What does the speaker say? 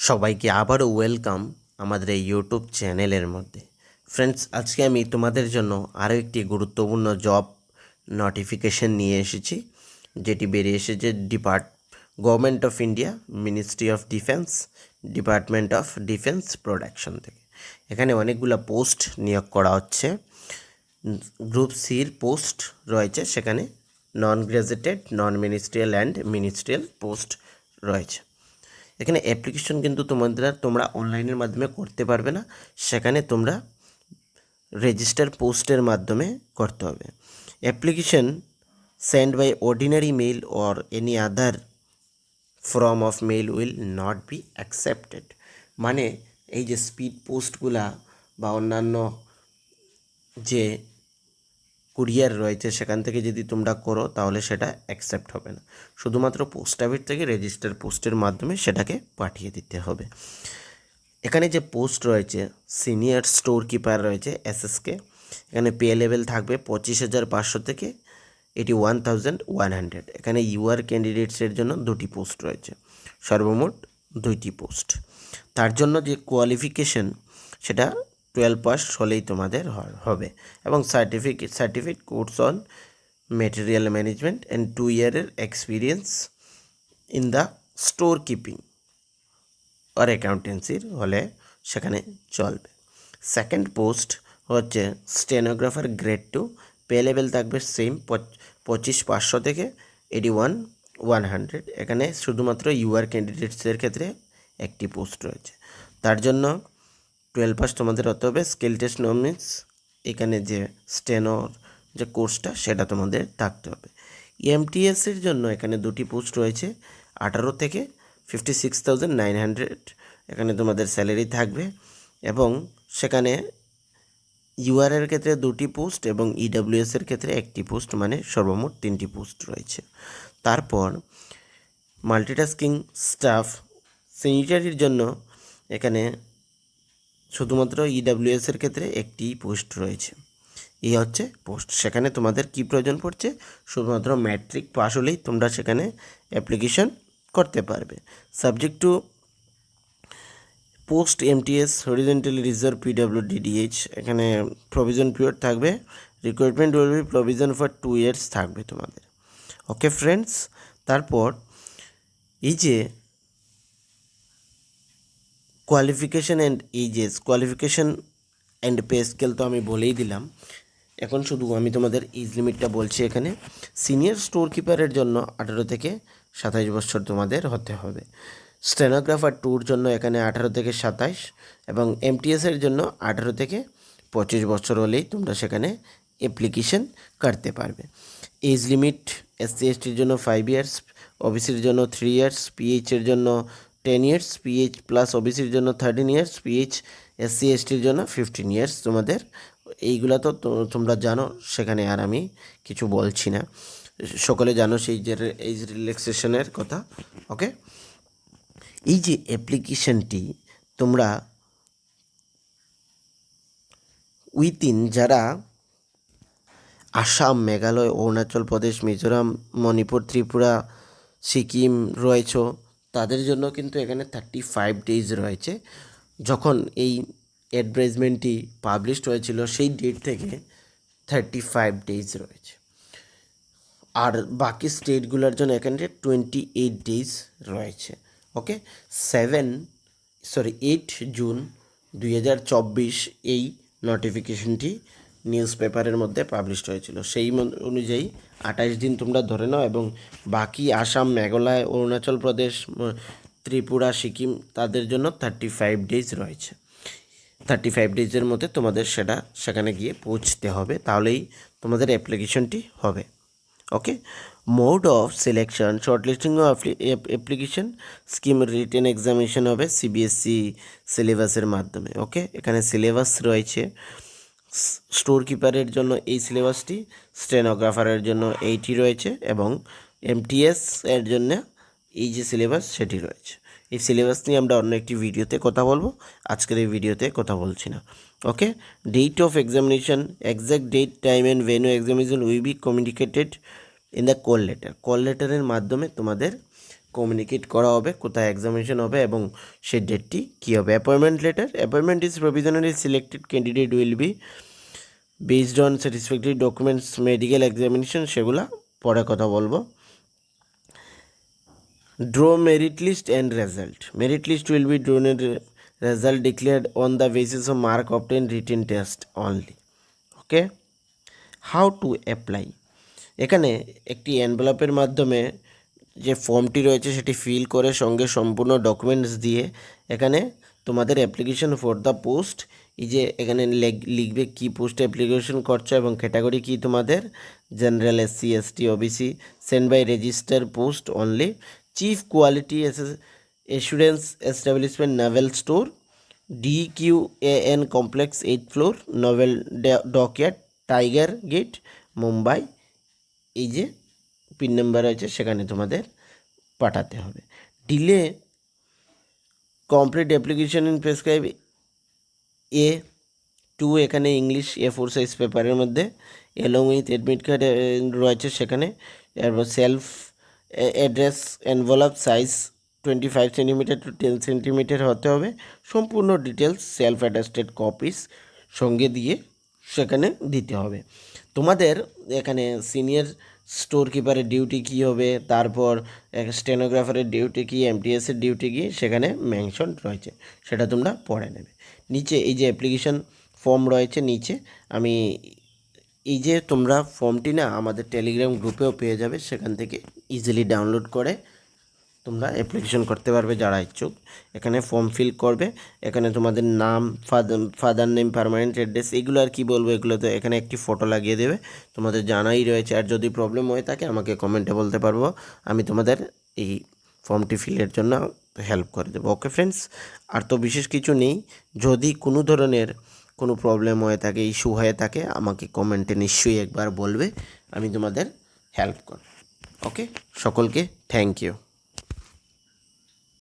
সবাইকে আবারও ওয়েলকাম আমাদের এই ইউটিউব চ্যানেলের মধ্যে। ফ্রেন্ডস, আজকে আমি তোমাদের জন্য আরও একটি গুরুত্বপূর্ণ জব নোটিফিকেশন নিয়ে এসেছি, যেটি বেরিয়ে এসেছে government of India, ministry of defence, department of defence production থেকে। এখানে অনেকগুলো পোস্ট নিয়োগ করা হচ্ছে। গ্রুপ সির পোস্ট রয়েছে, সেখানে non graduated, non ministerial and ministerial post রয়েছে। এখানে অ্যাপ্লিকেশন কিন্তু তোমরা অনলাইনের মাধ্যমে করতে পারবে না, সেখানে তোমরা রেজিস্টার পোস্টের মাধ্যমে করতে হবে। Application send by ordinary mail or any other form of mail will not be accepted. মানে এই যে স্পিড পোস্টগুলা বা অন্যান্য যে কুরিয়ার রয়েছে সেখান থেকে যদি তোমরা করো তাহলে সেটা অ্যাকসেপ্ট হবে না। শুধুমাত্র পোস্ট অফিস থেকে রেজিস্টার পোস্টের মাধ্যমে সেটাকে পাঠিয়ে দিতে হবে। এখানে যে পোস্ট রয়েছে, সিনিয়র স্টোর কিপার রয়েছে এসএসকে। এখানে পে লেভেল থাকবে 25,500 থেকে 81,100। এখানে ইউআর ক্যান্ডিডেটসের জন্য 2টি পোস্ট রয়েছে, সর্বমোট 2টি পোস্ট। তার জন্য যে কোয়ালিফিকেশন সেটা 12 পাস হলেই তোমাদের হবে, এবং certificate course on material management and 2 ইয়ারের experience in the store keeping আর অ্যাকাউন্টেন্সির হলে সেখানে চলবে। সেকেন্ড পোস্ট হচ্ছে স্টেনোগ্রাফার গ্রেড 2। পে লেভেল থাকবে সেম 25,500 থেকে 81,100। এখানে শুধুমাত্র ইউআর ক্যান্ডিডেটসের ক্ষেত্রে একটি পোস্ট রয়েছে। তার জন্য 12 পাস তোমাদের হতে হবে। স্কিল টেস্ট মিনস এখানে যে স্টেনোর যে কোর্সটা সেটা তোমাদের থাকতে হবে। এমটিএসের জন্য এখানে 2টি পোস্ট রয়েছে, 18 থেকে 56,900। এখানে তোমাদের স্যালারি থাকবে, এবং সেখানে ইউআরের ক্ষেত্রে 2টি পোস্ট এবং ইডাব্লিউএসের ক্ষেত্রে একটি পোস্ট, মানে সর্বমোট 3টি পোস্ট রয়েছে। তারপর মাল্টিটাস্কিং স্টাফ সেনিটারির জন্য এখানে শুধুমাত্র ইডাব্লিউএসের ক্ষেত্রে একটি পোস্ট রয়েছে। এই হচ্ছে পোস্ট। সেখানে তোমাদের কি প্রয়োজন পড়ছে, শুধুমাত্র ম্যাট্রিক পাস হলেই তোমরা সেখানে অ্যাপ্লিকেশন করতে পারবে। Subject to post MTS horizontally reserve PWDDH. এখানে প্রভিজন পিরিয়ড থাকবে। Recruitment will be probation for 2 years থাকবে তোমাদের। ওকে ফ্রেন্ডস, তারপর এই যে qualification and ages, qualification and pay scale তো আমি বলেই দিলাম। এখন শুধু আমি তোমাদের এজ লিমিটটা বলছি। এখানে সিনিয়র স্টোর কিপারের জন্য 18 থেকে 27 বছর তোমাদের হতে হবে। স্টেনোগ্রাফার 2-র জন্য এখানে 18 থেকে 27, এবং এমটিএসের জন্য 18 থেকে 25 বছর হলেই তোমরা সেখানে অ্যাপ্লিকেশন করতে পারবে। এজ লিমিট এসসি এসটির জন্য 5 ইয়ার্স, ওবিসির জন্য 3 ইয়ার্স, পিএইচের জন্য 10 ইয়ার্স, পিএইচ প্লাস ওবিসির জন্য 13 ইয়ার্স, পিএইচ এসসি এসটির জন্য 15 ইয়ার্স তোমাদের। এইগুলা তো তোমরা জানো, সেখানে আর আমি কিছু বলছি না, সকলে জানো সেই যে এজ রিল্যাক্সেশনের কথা। ওকে, এই যে অ্যাপ্লিকেশনটি তোমরা উইথিন যারা আসাম, মেঘালয়, অরুণাচল প্রদেশ, মিজোরাম, মণিপুর, ত্রিপুরা, সিকিম রয়েছে, তাদের জন্য কিন্তু এখানে 35 ডেজ রয়েছে। যখন এই অ্যাডভার্টাইজমেন্টটি পাবলিশড হয়েছিল সেই ডেট থেকে 35 ডেজ রয়েছে। আর বাকি স্টেটগুলোর জন্য এখানে 28 ডেজ রয়েছে। ওকে, 8 জুন 2024 এই নোটিফিকেশনটি নিউজ পেপারের মধ্যে পাবলিশড হয়েছিল। সেই অনুযায়ী 28 দিন তোমরা ধরে নাও, এবং বাকি আসাম, মেঘালয়, অরুণাচল প্রদেশ, ত্রিপুরা, সিকিম তাদের জন্য 35 ডেজ রয়েছে। 35 ডেজের মধ্যে তোমাদের সেটা সেখানে গিয়ে পৌঁছতে হবে, তাহলেই তোমাদের অ্যাপ্লিকেশনটি হবে। Okay, mode of selection, shortlisting of application scheme, written examination হবে সিবিএসসি সিলেবাসের মাধ্যমে। ওকে, এখানে সিলেবাস রয়েছে। স্টোর কিপারের জন্য এই সিলেবাসটি, স্টেনোগ্রাফারের জন্য এইটি রয়েছে, এবং এমটিএস এর জন্য এই যে সিলেবাস সেটি রয়েছে। এই সিলেবাস নিয়ে আমরা অন্য একটি ভিডিওতে কথা বলবো, আজকের এই ভিডিওতে কথা বলছি না। Okay, date of examination, exact date, time and venue examination will be communicated in the call letter. কল লেটারের মাধ্যমে তোমাদের কমিউনিকেট করা হবে, কোথায় এক্সামিনেশন হবে এবং সেই ডেটটি কী হবে। Appointment letter, appointment is provisionally selected candidate will be based on satisfactory documents, medical examination, সেগুলো পরে কথা বলবো। Draw merit list and result. Merit list will be drawn and result declared on the basis of mark obtained written test only. Okay. How to apply? এখানে একটি এনভেলপের মাধ্যমে যে ফর্মটি রয়েছে সেটি ফিল করে সঙ্গে সম্পূর্ণ ডকুমেন্টস দিয়ে এখানে তোমাদের অ্যাপ্লিকেশন ফর দ্য পোস্ট, এই যে এখানে লিখবে কি পোস্টে অ্যাপ্লিকেশন করছো এবং ক্যাটাগরি কি তোমাদের, general, SC ST OBC, send by register post only, chief quality assurance establishment naval store, DQAN complex 8th floor, naval dockyard, tiger gate, Mumbai. এই যে পিন নাম্বার আছে সেখানে তোমাদের পাঠাতে হবে। Duly complete application in prescribe A2, এখানে English A4 size পেপারের মধ্যে এলং উইথ অ্যাডমিট কার্ড রয়েছে সেখানে। এরপর self address envelope size 25 centimetre to 10 centimetre হতে হবে। সম্পূর্ণ ডিটেলস সেলফ অ্যাটাস্টেড কপিস সঙ্গে দিয়ে সেখানে দিতে হবে। তোমাদের এখানে সিনিয়র স্টোর কিপারের ডিউটি কী হবে, তারপর স্টেনোগ্রাফারের ডিউটি কী, MTSের ডিউটি কী সেখানে মেনশন রয়েছে, সেটা তোমরা পড়ে নেবে। নিচে এই যে অ্যাপ্লিকেশন ফর্ম রয়েছে নিচে, আমি এই যে তোমরা ফর্মটি না আমাদের টেলিগ্রাম গ্রুপেও পেয়ে যাবে, সেখান থেকে ইজিলি ডাউনলোড করে তোমরা অ্যাপ্লিকেশন করতে পারবে যারা ইচ্ছুক। এখানে ফর্ম ফিল করবে, এখানে তোমাদের নাম, ফাদার নেম, পার্মানেন্ট অ্যাড্রেস, এগুলো আর কি বলবো, এগুলো তো এখানে একটি ফটো লাগিয়ে দেবে, তোমাদের জানাই রয়েছে। আর যদি প্রবলেম হয়ে থাকে আমাকে কমেন্টে বলতে পারবো, আমি তোমাদের এই ফর্মটি ফিলের জন্য হেল্প করে দেবো। ওকে ফ্রেন্ডস, আর তো বিশেষ কিছু নেই। যদি কোনো ধরনের কোনো প্রবলেম হয়ে থাকে, ইস্যু হয়ে থাকে, আমাকে কমেন্টে নিশ্চয়ই একবার বলবে, আমি তোমাদের হেল্প করব। ওকে, সকলকে থ্যাংক ইউ।